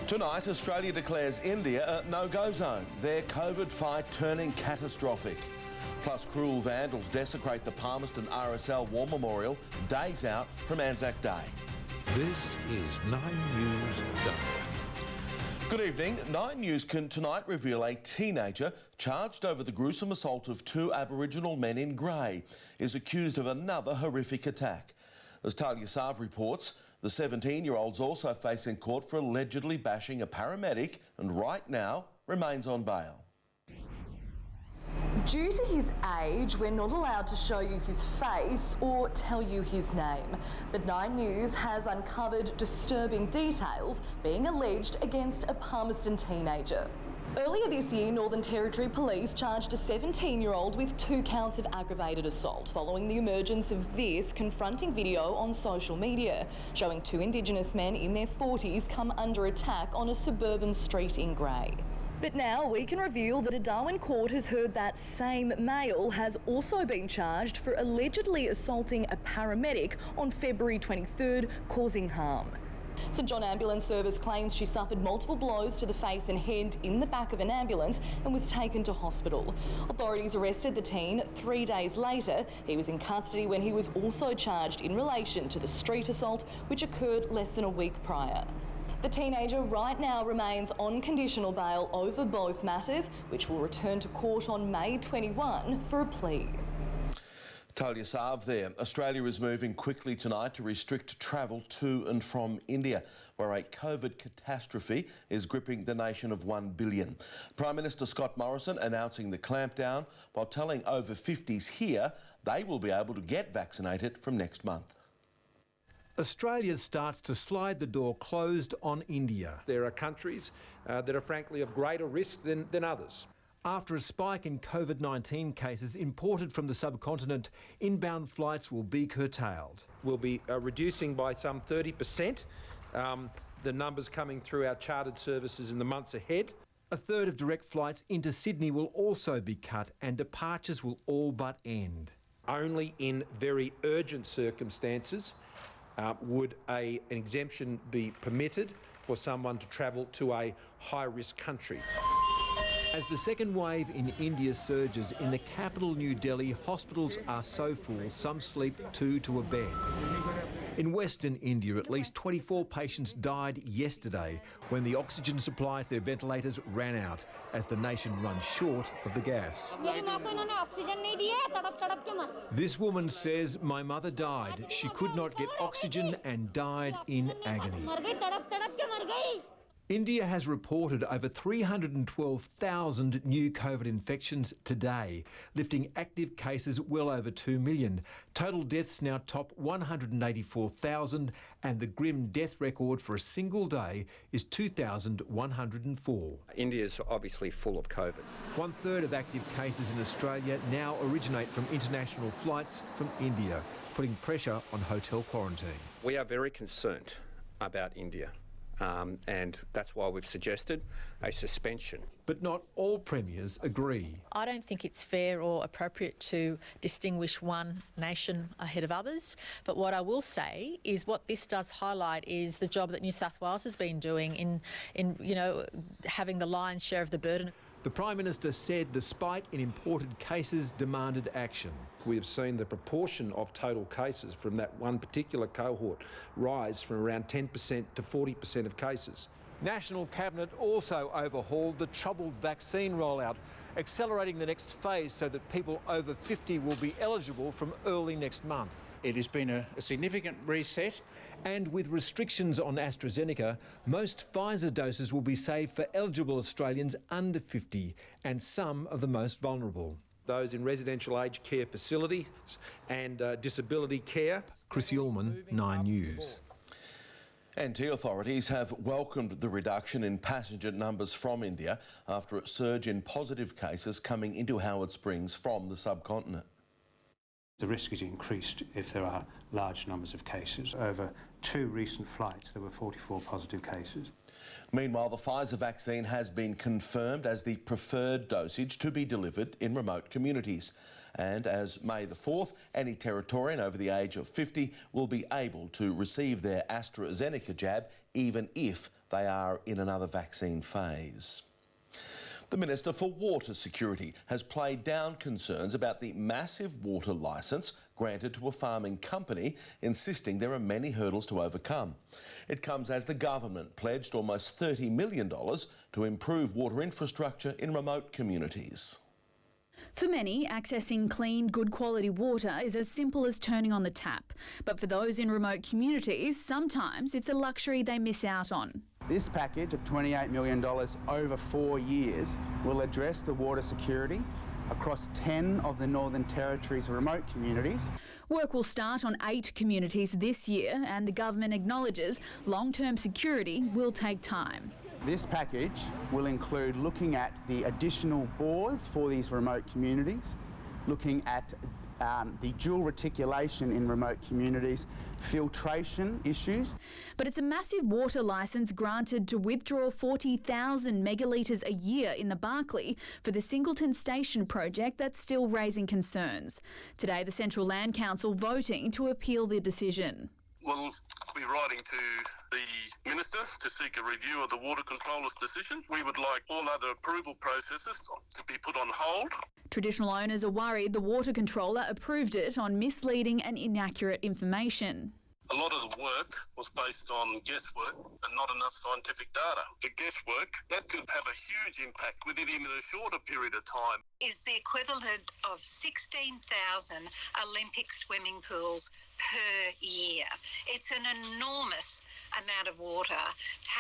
Tonight, Australia declares India a no-go zone. Their COVID fight turning catastrophic. Plus, cruel vandals desecrate the Palmerston RSL War Memorial days out from Anzac Day. This is 9 News Done. Good evening. 9 News can tonight reveal a teenager charged over the gruesome assault of 2 Aboriginal men in grey is accused of another horrific attack. As Talia Sav reports, the 17-year-old's also facing court for allegedly bashing a paramedic and right now remains on bail. Due to his age, we're not allowed to show you his face or tell you his name. But 9 News has uncovered disturbing details being alleged against a Palmerston teenager. Earlier this year, Northern Territory Police charged a 17-year-old with 2 counts of aggravated assault following the emergence of this confronting video on social media, showing 2 Indigenous men in their 40s come under attack on a suburban street in Grey. But now we can reveal that a Darwin court has heard that same male has also been charged for allegedly assaulting a paramedic on February 23rd, causing harm. St John Ambulance Service claims she suffered multiple blows to the face and head in the back of an ambulance and was taken to hospital. Authorities arrested the teen 3 days later. He was in custody when he was also charged in relation to the street assault, which occurred less than a week prior. The teenager right now remains on conditional bail over both matters, which will return to court on May 21 for a plea. Talia Sav there. Australia is moving quickly tonight to restrict travel to and from India, where a COVID catastrophe is gripping the nation of 1 billion. Prime Minister Scott Morrison announcing the clampdown while telling over 50s here they will be able to get vaccinated from next month. Australia starts to slide the door closed on India. There are countries that are frankly of greater risk than others. After a spike in COVID-19 cases imported from the subcontinent, inbound flights will be curtailed. We'll be reducing by some 30% the numbers coming through our chartered services in the months ahead. A third of direct flights into Sydney will also be cut and departures will all but end. Only in very urgent circumstances would an exemption be permitted for someone to travel to a high-risk country. As the second wave in India surges, in the capital New Delhi, hospitals are so full some sleep 2 to a bed. In Western India, at least 24 patients died yesterday when the oxygen supply to their ventilators ran out as the nation runs short of the gas. This woman says, "My mother died. She could not get oxygen and died in agony." India has reported over 312,000 new COVID infections today, lifting active cases well over 2 million. Total deaths now top 184,000, and the grim death record for a single day is 2,104. India's obviously full of COVID. 1/3 of active cases in Australia now originate from international flights from India, putting pressure on hotel quarantine. We are very concerned about India. And that's why we've suggested a suspension. But not all premiers agree. I don't think it's fair or appropriate to distinguish one nation ahead of others. But what I will say is what this does highlight is the job that New South Wales has been doing in having the lion's share of the burden. The Prime Minister said the spike in imported cases demanded action. We have seen the proportion of total cases from that one particular cohort rise from around 10% to 40% of cases. National Cabinet also overhauled the troubled vaccine rollout, accelerating the next phase so that people over 50 will be eligible from early next month. It has been a significant reset. And with restrictions on AstraZeneca, most Pfizer doses will be saved for eligible Australians under 50 and some of the most vulnerable. Those in residential aged care facilities and disability care. Chris Ullman, 9 News. NT authorities have welcomed the reduction in passenger numbers from India after a surge in positive cases coming into Howard Springs from the subcontinent. The risk is increased if there are large numbers of cases. Over 2 recent flights, there were 44 positive cases. Meanwhile, the Pfizer vaccine has been confirmed as the preferred dosage to be delivered in remote communities. And as May the 4th, any Territorian over the age of 50 will be able to receive their AstraZeneca jab even if they are in another vaccine phase. The Minister for Water Security has played down concerns about the massive water licence granted to a farming company, insisting there are many hurdles to overcome. It comes as the government pledged almost $30 million to improve water infrastructure in remote communities. For many, accessing clean, good quality water is as simple as turning on the tap. But for those in remote communities, sometimes it's a luxury they miss out on. This package of $28 million over 4 years will address the water security across 10 of the Northern Territory's remote communities. Work will start on 8 communities this year, and the government acknowledges long-term security will take time. This package will include looking at the additional bores for these remote communities, looking at the dual reticulation in remote communities, filtration issues. But it's a massive water licence granted to withdraw 40,000 megalitres a year in the Barkly for the Singleton Station project that's still raising concerns. Today, the Central Land Council voting to appeal the decision. We'll be writing to the Minister to seek a review of the Water Controller's decision. We would like all other approval processes to be put on hold. Traditional owners are worried the Water Controller approved it on misleading and inaccurate information. A lot of the work was based on guesswork and not enough scientific data. The guesswork, that could have a huge impact within even a shorter period of time. Is the equivalent of 16,000 Olympic swimming pools per year. It's an enormous amount of water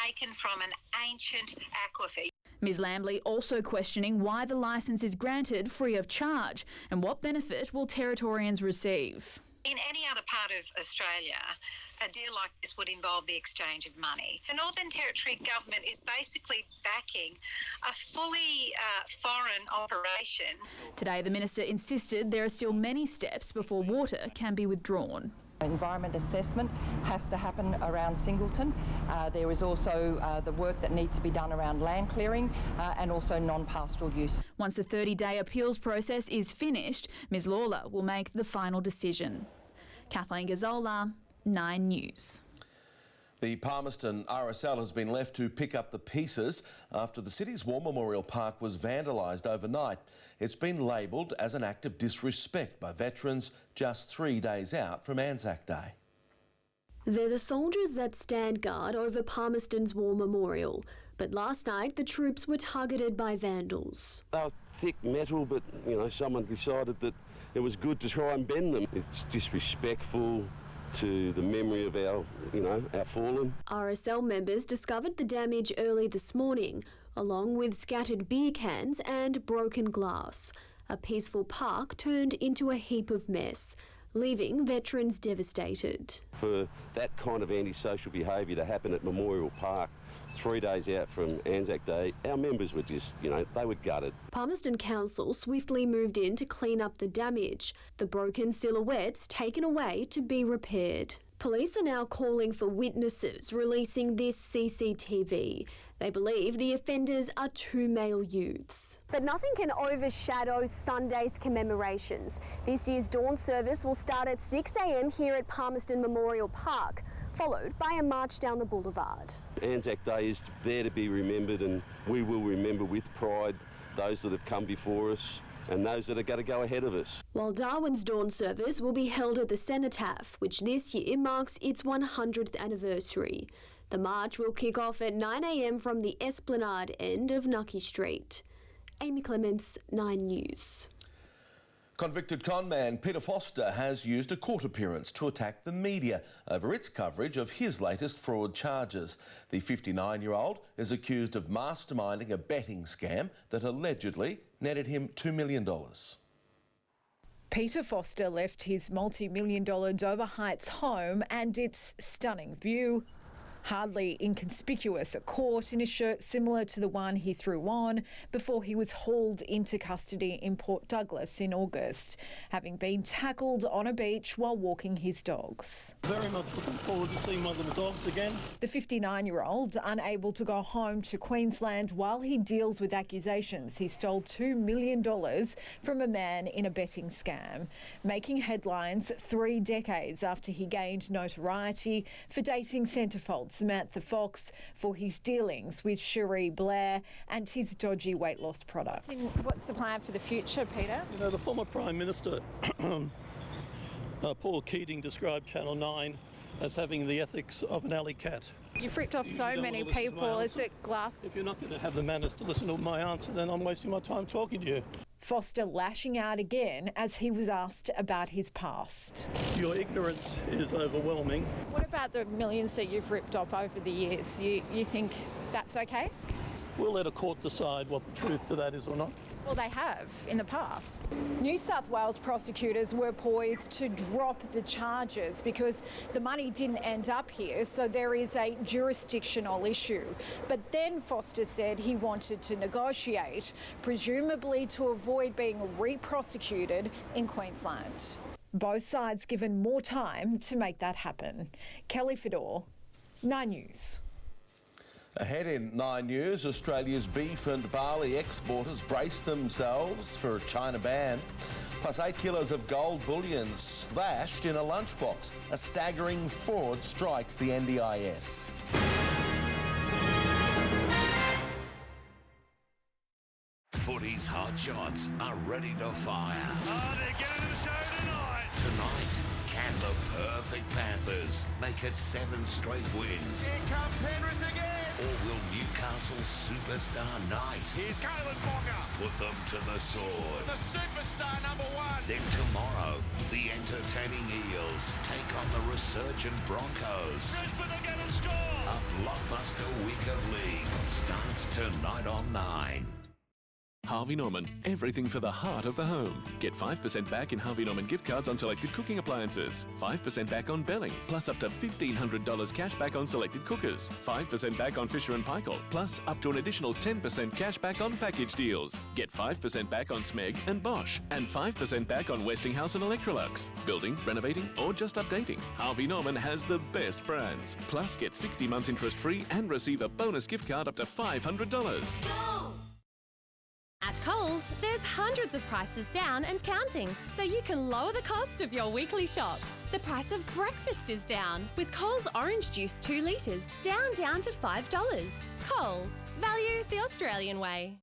taken from an ancient aquifer. Ms Lambley also questioning why the licence is granted free of charge and what benefit will Territorians receive. In any other part of Australia, a deal like this would involve the exchange of money. The Northern Territory government is basically backing a fully foreign operation. Today, the Minister insisted there are still many steps before water can be withdrawn. Environment assessment has to happen around Singleton. There is also the work that needs to be done around land clearing and also non-pastoral use. Once the 30-day appeals process is finished, Ms Lawler will make the final decision. Kathleen Gazzola, 9 News. The Palmerston RSL has been left to pick up the pieces after the city's War Memorial Park was vandalised overnight. It's been labelled as an act of disrespect by veterans just 3 days out from Anzac Day. They're the soldiers that stand guard over Palmerston's War Memorial, but last night the troops were targeted by vandals. They were thick metal, but someone decided that it was good to try and bend them. It's disrespectful to the memory of our fallen. RSL members discovered the damage early this morning, along with scattered beer cans and broken glass. A peaceful park turned into a heap of mess, leaving veterans devastated. For that kind of antisocial behaviour to happen at Memorial Park 3 days out from Anzac Day, our members were just, they were gutted. Palmerston Council swiftly moved in to clean up the damage. The broken silhouettes taken away to be repaired. Police are now calling for witnesses releasing this CCTV. They believe the offenders are 2 male youths. But nothing can overshadow Sunday's commemorations. This year's dawn service will start at 6 a.m. here at Palmerston Memorial Park, followed by a march down the boulevard. Anzac Day is there to be remembered, and we will remember with pride those that have come before us and those that are going to go ahead of us. While Darwin's dawn service will be held at the Cenotaph, which this year marks its 100th anniversary. The march will kick off at 9 a.m. from the Esplanade end of Nucky Street. Amy Clements, 9 News. Convicted conman Peter Foster has used a court appearance to attack the media over its coverage of his latest fraud charges. The 59-year-old is accused of masterminding a betting scam that allegedly netted him $2 million. Peter Foster left his multi-million-dollar Dover Heights home and its stunning view hardly inconspicuous at court in a shirt similar to the one he threw on before he was hauled into custody in Port Douglas in August, having been tackled on a beach while walking his dogs. Very much looking forward to seeing my little dogs again. The 59-year-old, unable to go home to Queensland while he deals with accusations he stole $2 million from a man in a betting scam, making headlines 3 decades after he gained notoriety for dating centrefold Samantha Fox for his dealings with Cherie Blair and his dodgy weight loss products. What's the plan for the future, Peter? You know, the former Prime Minister, Paul Keating, described Channel 9 as having the ethics of an alley cat. You've ripped off so many people. Is it glass? If you're not going to have the manners to listen to my answer, then I'm wasting my time talking to you. Foster lashing out again as he was asked about his past. Your ignorance is overwhelming. What about the millions that you've ripped off over the years? You think that's okay? We'll let a court decide what the truth to that is or not. Well, they have in the past. New South Wales prosecutors were poised to drop the charges because the money didn't end up here, so there is a jurisdictional issue. But then Foster said he wanted to negotiate, presumably to avoid being re-prosecuted in Queensland. Both sides given more time to make that happen. Kelly Fedor, 9 News. Ahead in 9 News, Australia's beef and barley exporters brace themselves for a China ban. Plus 8 kilos of gold bullion slashed in a lunchbox. A staggering fraud strikes the NDIS. Footy's hot shots are ready to fire. Oh, they're going to the show tonight. Tonight, can the perfect Panthers make it 7 straight wins? Here come Penrith again. Or will Newcastle's superstar Knight Here's Kalen Bonger. put them to the sword? The superstar #1. Then tomorrow, the entertaining Eels take on the resurgent Broncos. Brisbane are going to score. A blockbuster week of league starts tonight on 9. Harvey Norman, everything for the heart of the home. Get 5% back in Harvey Norman gift cards on selected cooking appliances, 5% back on belling, plus up to $1,500 cash back on selected cookers, 5% back on Fisher & Paykel, plus up to an additional 10% cash back on package deals. Get 5% back on Smeg and Bosch, and 5% back on Westinghouse and Electrolux. Building, renovating, or just updating, Harvey Norman has the best brands. Plus, get 60 months interest free and receive a bonus gift card up to $500. At Coles, there's hundreds of prices down and counting, so you can lower the cost of your weekly shop. The price of breakfast is down, with Coles orange juice 2 litres down to $5. Coles, value the Australian way.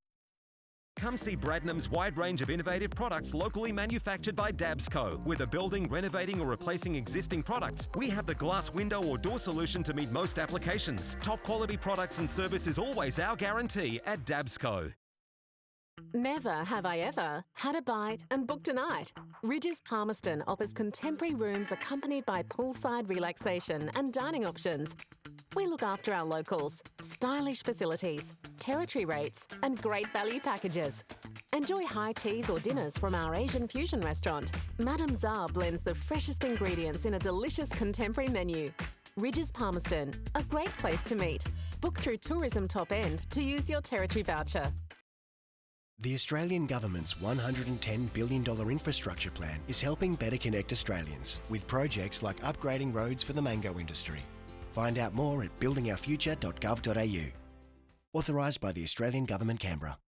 Come see Bradnam's wide range of innovative products locally manufactured by Dabsco. Whether building, renovating or replacing existing products, we have the glass window or door solution to meet most applications. Top quality products and service is always our guarantee at Dabsco. Never have I ever had a bite and booked a night. Ridges Palmerston offers contemporary rooms accompanied by poolside relaxation and dining options. We look after our locals, stylish facilities, territory rates and great value packages. Enjoy high teas or dinners from our Asian fusion restaurant. Madame Zha blends the freshest ingredients in a delicious contemporary menu. Ridges Palmerston, a great place to meet. Book through Tourism Top End to use your territory voucher. The Australian Government's $110 billion infrastructure plan is helping better connect Australians with projects like upgrading roads for the mango industry. Find out more at buildingourfuture.gov.au. Authorised by the Australian Government, Canberra.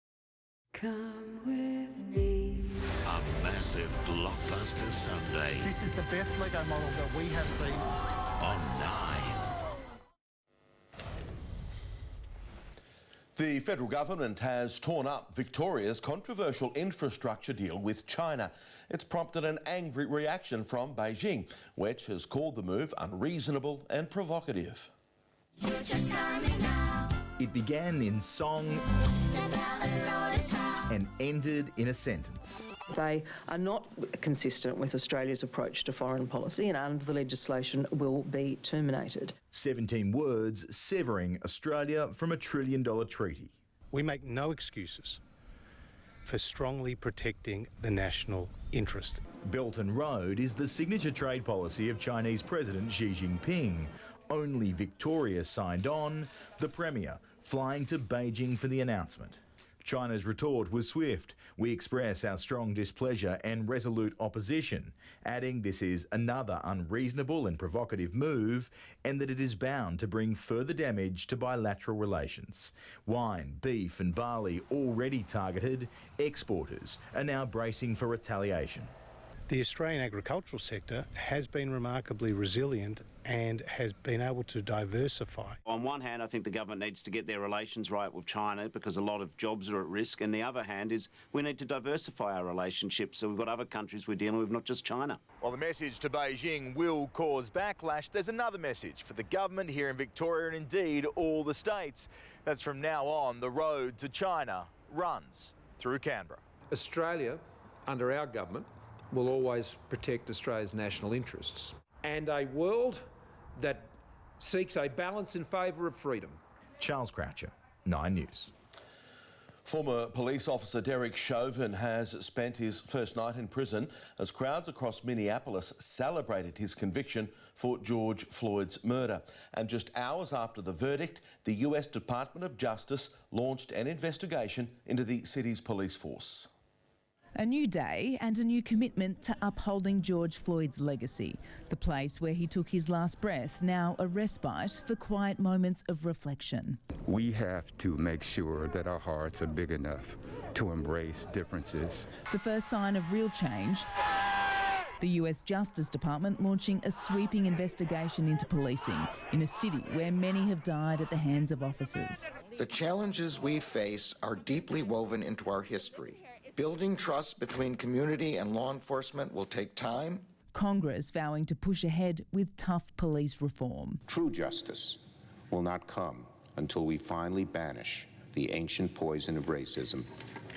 Come with me. A massive blockbuster Sunday. This is the best Lego model that we have seen. On 9. The federal government has torn up Victoria's controversial infrastructure deal with China. It's prompted an angry reaction from Beijing, which has called the move unreasonable and provocative. It began in song and ended in a sentence. They are not consistent with Australia's approach to foreign policy and under the legislation will be terminated. 17 words severing Australia from a $1 trillion treaty. We make no excuses for strongly protecting the national interest. Belt and Road is the signature trade policy of Chinese President Xi Jinping. Only Victoria signed on, the Premier flying to Beijing for the announcement. China's retort was swift. We express our strong displeasure and resolute opposition, adding this is another unreasonable and provocative move and that it is bound to bring further damage to bilateral relations. Wine, beef and barley already targeted, exporters are now bracing for retaliation. The Australian agricultural sector has been remarkably resilient and has been able to diversify. On one hand, I think the government needs to get their relations right with China because a lot of jobs are at risk, and the other hand is we need to diversify our relationships so we've got other countries we're dealing with, not just China. While the message to Beijing will cause backlash, there's another message for the government here in Victoria and indeed all the states. That's from now on, the road to China runs through Canberra. Australia, under our government, will always protect Australia's national interests. And a world that seeks a balance in favour of freedom. Charles Croucher, 9 News. Former police officer Derek Chauvin has spent his first night in prison as crowds across Minneapolis celebrated his conviction for George Floyd's murder. And just hours after the verdict, the US Department of Justice launched an investigation into the city's police force. A new day and a new commitment to upholding George Floyd's legacy. The place where he took his last breath, now a respite for quiet moments of reflection. We have to make sure that our hearts are big enough to embrace differences. The first sign of real change, the US Justice Department launching a sweeping investigation into policing in a city where many have died at the hands of officers. The challenges we face are deeply woven into our history. Building trust between community and law enforcement will take time. Congress vowing to push ahead with tough police reform. True justice will not come until we finally banish the ancient poison of racism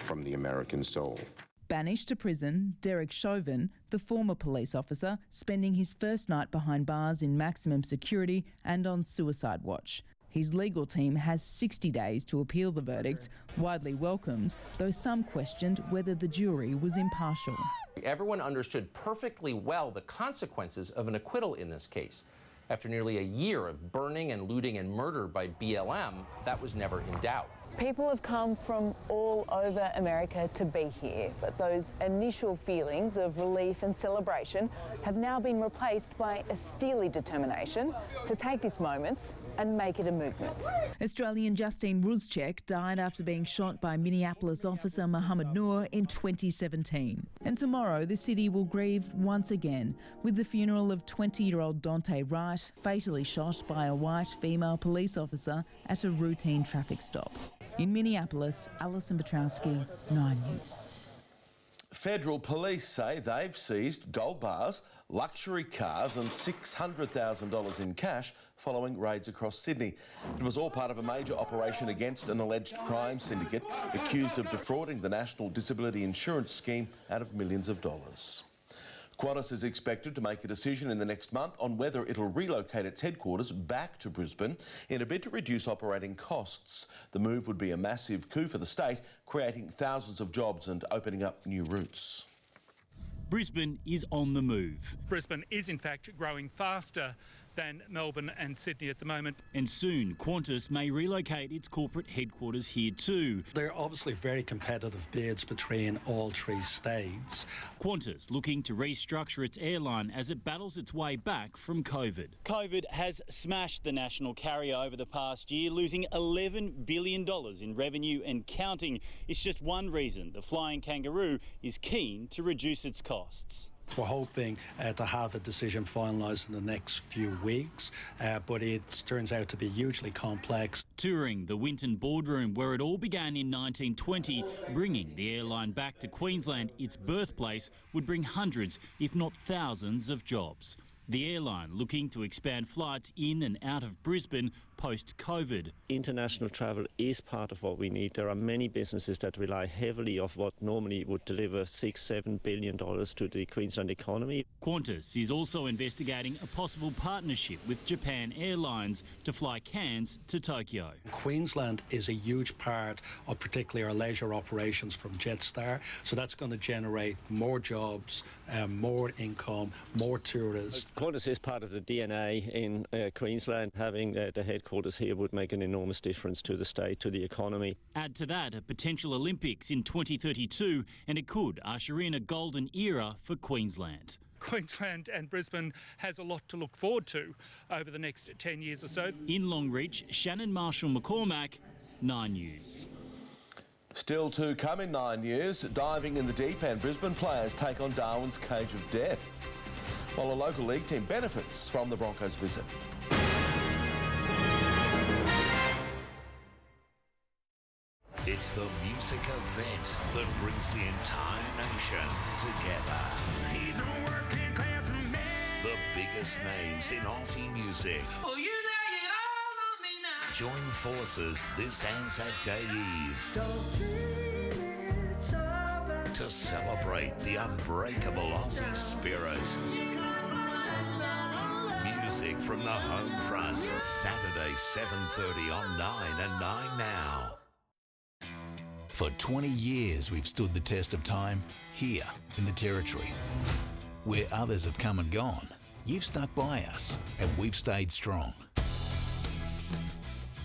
from the American soul. Banished to prison, Derek Chauvin, the former police officer, spending his first night behind bars in maximum security and on suicide watch. His legal team has 60 days to appeal the verdict, widely welcomed, though some questioned whether the jury was impartial. Everyone understood perfectly well the consequences of an acquittal in this case. After nearly a year of burning and looting and murder by BLM, that was never in doubt. People have come from all over America to be here, but those initial feelings of relief and celebration have now been replaced by a steely determination to take this moment and make it a movement. Australian Justine Ruzcek died after being shot by Minneapolis officer Mohammed Noor in 2017. And tomorrow the city will grieve once again with the funeral of 20-year-old Dante Wright, fatally shot by a white female police officer at a routine traffic stop. In Minneapolis, Alison Petrowski, 9 News. Federal police say they've seized gold bars, luxury cars and $600,000 in cash following raids across Sydney. It was all part of a major operation against an alleged crime syndicate accused of defrauding the National Disability Insurance Scheme out of millions of dollars. Qantas is expected to make a decision in the next month on whether it'll relocate its headquarters back to Brisbane in a bid to reduce operating costs. The move would be a massive coup for the state, creating thousands of jobs and opening up new routes. Brisbane is on the move. Brisbane is in fact growing faster than Melbourne and Sydney at the moment. And soon Qantas may relocate its corporate headquarters here too. There are obviously very competitive bids between all three states. Qantas looking to restructure its airline as it battles its way back from COVID. COVID has smashed the national carrier over the past year, losing $11 billion in revenue and counting. It's just one reason the Flying Kangaroo is keen to reduce its costs. We're hoping to have a decision finalised in the next few weeks, but it turns out to be hugely complex. Touring the Winton boardroom where it all began in 1920, bringing the airline back to Queensland, its birthplace, would bring hundreds, if not thousands, of jobs. The airline looking to expand flights in and out of Brisbane post-COVID. International travel is part of what we need. There are many businesses that rely heavily on what normally would deliver $6-7 billion to the Queensland economy. Qantas is also investigating a possible partnership with Japan Airlines to fly Cairns to Tokyo. Queensland is a huge part of particularly our leisure operations from Jetstar, so that's going to generate more jobs, more income, more tourists. Qantas is part of the DNA in Queensland. Having the headquarters here would make an enormous difference to the state, to the economy. Add to that a potential Olympics in 2032 and it could usher in a golden era for Queensland. Queensland and Brisbane has a lot to look forward to over the next 10 years or so. In Longreach, Shannon Marshall-McCormack, 9 News. Still to come in 9 News, diving in the deep end, Brisbane players take on Darwin's cage of death, while a local league team benefits from the Broncos' visit. It's the music event that brings the entire nation together. He's a working class man. The biggest names in Aussie music. Oh, you lay it all on me now. Join forces this Anzac Day Eve to celebrate the unbreakable Aussie spirit. Music from the home front. Saturday 7:30 on 9 and 9 Now. For 20 years, we've stood the test of time here in the Territory. Where others have come and gone, you've stuck by us and we've stayed strong.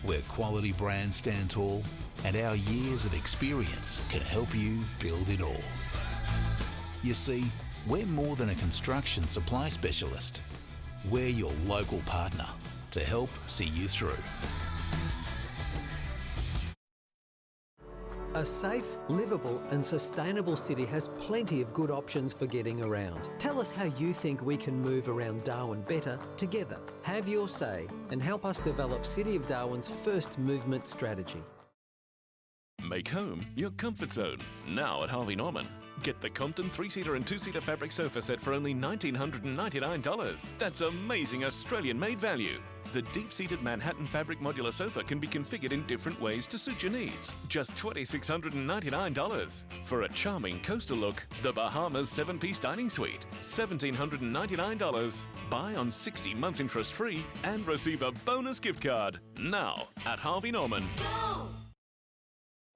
Where quality brands stand tall and our years of experience can help you build it all. You see, we're more than a construction supply specialist. We're your local partner to help see you through. A safe, livable and sustainable city has plenty of good options for getting around. Tell us how you think we can move around Darwin better together. Have your say and help us develop City of Darwin's first movement strategy. Make home your comfort zone. Now at Harvey Norman. Get the Compton 3-seater and 2-seater fabric sofa set for only $1,999. That's amazing Australian-made value. The deep-seated Manhattan fabric modular sofa can be configured in different ways to suit your needs. Just $2,699. For a charming coastal look, the Bahamas 7-piece dining suite. $1,799. Buy on 60 months interest-free and receive a bonus gift card. Now at Harvey Norman.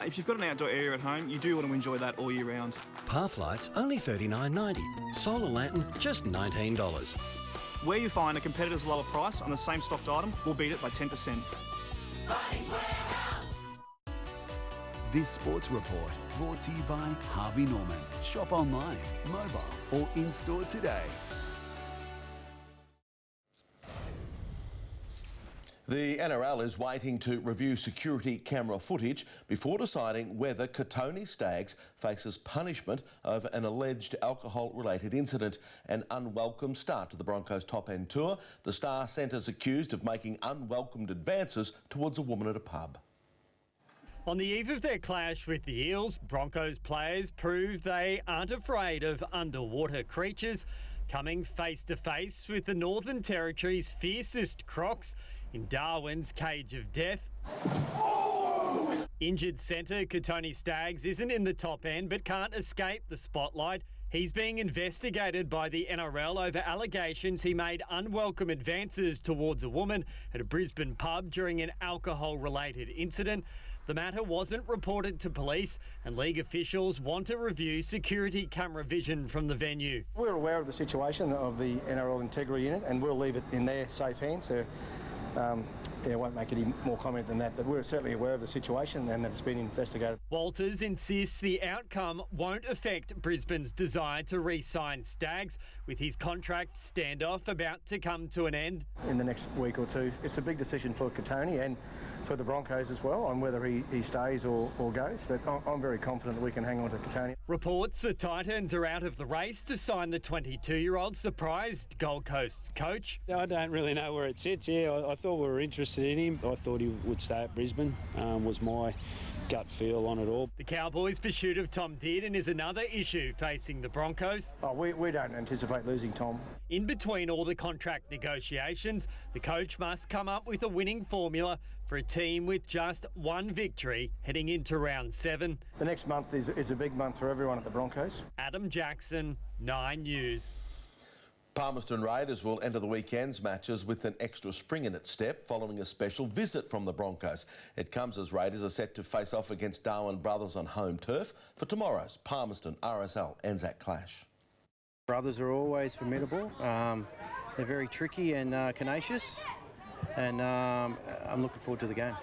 If you've got an outdoor area at home, you do want to enjoy that all year round. Pathlights only $39.90. Solar lantern just $19. Where you find a competitor's lower price on the same stocked item, we'll beat it by 10%. This sports report brought to you by Harvey Norman. Shop online, mobile or in-store today. The NRL is waiting to review security camera footage before deciding whether Katoni Staggs faces punishment over an alleged alcohol-related incident. An unwelcome start to the Broncos' top-end tour. The Star Centre's accused of making unwelcomed advances towards a woman at a pub. On the eve of their clash with the Eels, Broncos players proved they aren't afraid of underwater creatures, coming face-to-face with the Northern Territory's fiercest Crocs in Darwin's cage of death. Injured centre Katoni Staggs isn't in the top end but can't escape the spotlight. He's being investigated by the NRL over allegations he made unwelcome advances towards a woman at a Brisbane pub during an alcohol-related incident. The matter wasn't reported to police and league officials want to review security camera vision from the venue. We're aware of the situation of the NRL Integrity Unit and we'll leave it in their safe hands. I won't make any more comment than that, but we're certainly aware of the situation and that it's been investigated. Walters insists the outcome won't affect Brisbane's desire to re-sign Staggs, with his contract standoff about to come to an end. In the next week or two, it's a big decision for Katoni and for the Broncos as well on whether he stays or goes, but I'm very confident that we can hang on to Katoni. Reports the Titans are out of the race to sign the 22-year-old, surprised Gold Coast's coach. I don't really know where it sits. Yeah, I thought we were interested in him. I thought he would stay at Brisbane, was my gut feel on it all. The Cowboys' pursuit of Tom Dearden is another issue facing the Broncos. We don't anticipate losing Tom. In between all the contract negotiations, the coach must come up with a winning formula for a team with just one victory heading into round 7. The next month is a big month for everyone at the Broncos. Adam Jackson, 9 News. Palmerston Raiders will enter the weekend's matches with an extra spring in its step following a special visit from the Broncos. It comes as Raiders are set to face off against Darwin Brothers on home turf for tomorrow's Palmerston RSL Anzac clash. Brothers are always formidable. They're very tricky and tenacious, and I'm looking forward to the game.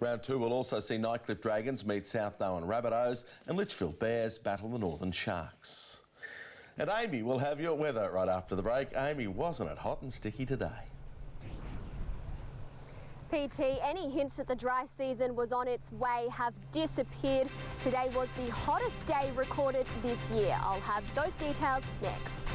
Round 2 will also see Nightcliff Dragons meet South Darwin Rabbitohs and Litchfield Bears battle the Northern Sharks. And Amy will have your weather right after the break. Amy, wasn't it hot and sticky today? PT, any hints that the dry season was on its way have disappeared. Today was the hottest day recorded this year. I'll have those details next.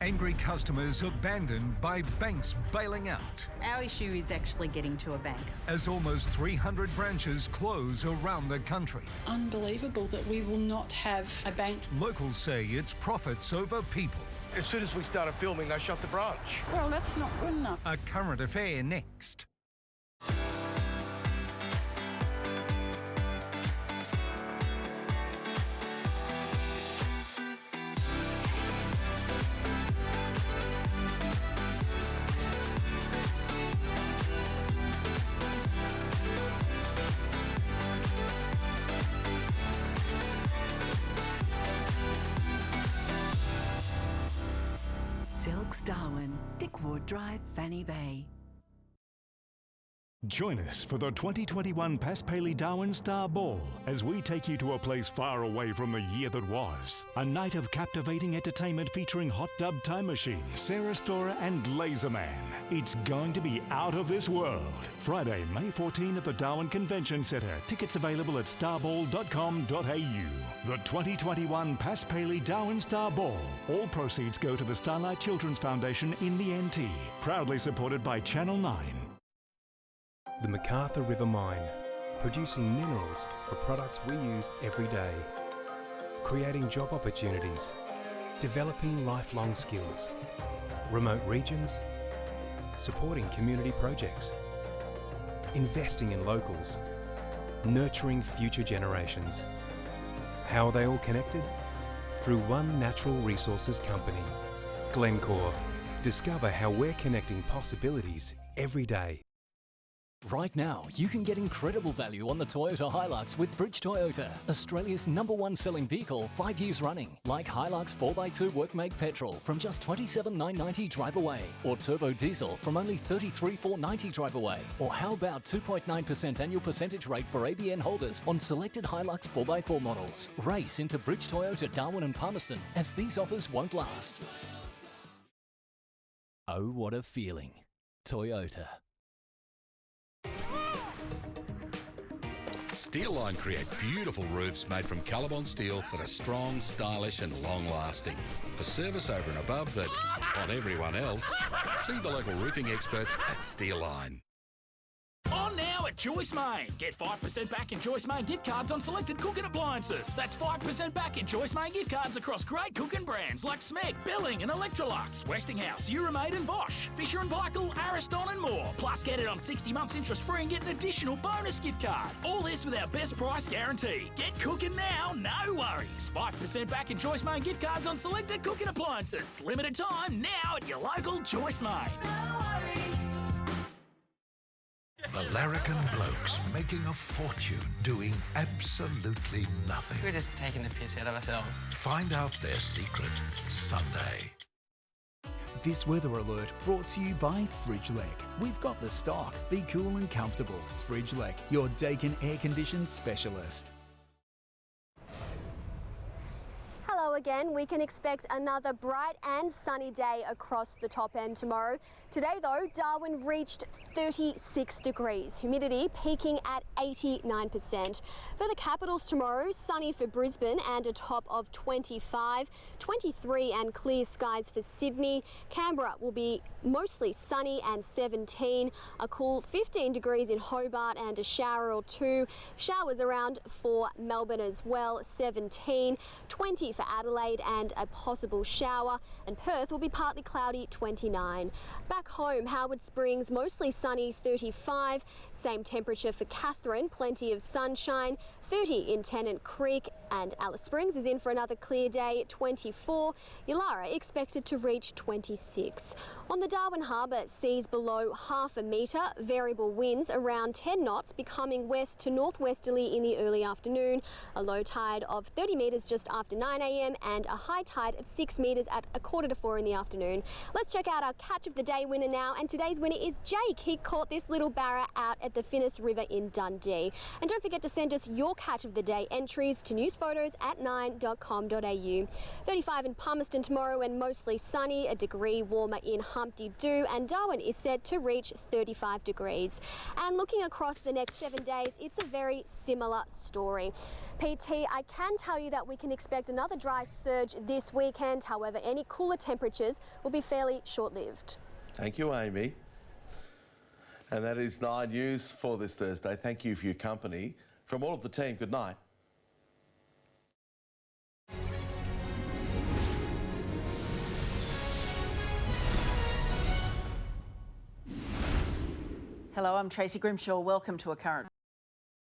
Angry customers abandoned by banks bailing out. Our issue is actually getting to a bank. As almost 300 branches close around the country. Unbelievable that we will not have a bank. Locals say it's profits over people. As soon as we started filming, they shut the branch. Well, that's not good enough. A current affair next. Silks Darwin, Dickwood Drive, Fanny Bay. Join us for the 2021 Pass Paley Darwin Star Ball as we take you to a place far away from the year that was. A night of captivating entertainment featuring Hot Dub Time Machine, Sarah Storer and Laserman. It's going to be out of this world. Friday, May 14 at the Darwin Convention Centre. Tickets available at starball.com.au. The 2021 Pass Paley Darwin Star Ball. All proceeds go to the Starlight Children's Foundation in the NT. Proudly supported by Channel 9. The MacArthur River Mine, producing minerals for products we use every day, creating job opportunities, developing lifelong skills, remote regions, supporting community projects, investing in locals, nurturing future generations. How are they all connected? Through one natural resources company, Glencore. Discover how we're connecting possibilities every day. Right now, you can get incredible value on the Toyota Hilux with Bridge Toyota, Australia's #1 selling vehicle 5 years running. Like Hilux 4x2 Workmate Petrol from just $27,990 drive away, or Turbo Diesel from only $33,490 drive away. Or how about 2.9% annual percentage rate for ABN holders on selected Hilux 4x4 models? Race into Bridge Toyota Darwin and Palmerston, as these offers won't last. Oh, what a feeling. Toyota. Steelline create beautiful roofs made from Colorbond steel that are strong, stylish and long-lasting. For service over and above that, on everyone else, see the local roofing experts at Steelline. On now at Joyce Main. Get 5% back in Joyce Main gift cards on selected cooking appliances. That's 5% back in Joyce Main gift cards across great cooking brands like Smeg, Billing and Electrolux, Westinghouse, Euromade and Bosch, Fisher & Paykel, Ariston and more. Plus get it on 60 months interest free and get an additional bonus gift card. All this with our best price guarantee. Get cooking now, no worries. 5% back in Joyce Main gift cards on selected cooking appliances. Limited time now at your local Joyce Main. No worries. The larrikin blokes making a fortune doing absolutely nothing. We're just taking the piss out of ourselves. Find out their secret Sunday. This weather alert brought to you by Fridgelec. We've got the stock. Be cool and comfortable. Fridgelec, your Dakin air conditioned specialist. Hello again. We can expect another bright and sunny day across the top end tomorrow. Today though, Darwin reached 36 degrees, humidity peaking at 89%. For the capitals tomorrow, sunny for Brisbane and a top of 25, 23 and clear skies for Sydney. Canberra will be mostly sunny and 17, a cool 15 degrees in Hobart and a shower or two. Showers around for Melbourne as well, 17, 20 for Adelaide and a possible shower, and Perth will be partly cloudy, 29. Back home, Howard Springs mostly sunny, 35. Same temperature for Katherine, plenty of sunshine, 30 in Tennant Creek, and Alice Springs is in for another clear day, 24. Yulara expected to reach 26. On the Darwin Harbour, seas below half a metre, variable winds around 10 knots, becoming west to northwesterly in the early afternoon, a low tide of 30 metres just after 9 a.m. and a high tide of 6 metres at 3:45 in the afternoon. Let's check out our catch of the day winner now, and today's winner is Jake. He caught this little barra out at the Finnis River in Dundee. And don't forget to send us your catch of the day entries to news photos at 9.com.au. 35 in Palmerston tomorrow and mostly sunny, a degree warmer in Humpty Doo, and Darwin is set to reach 35 degrees. And looking across the next 7 days, it's a very similar story. PT, I can tell you that we can expect another dry surge this weekend. However, any cooler temperatures will be fairly short-lived. Thank you, Amy. And that is 9 News for this Thursday. Thank you for your company. From all of the team, good night. Hello, I'm Tracy Grimshaw. Welcome to A Current.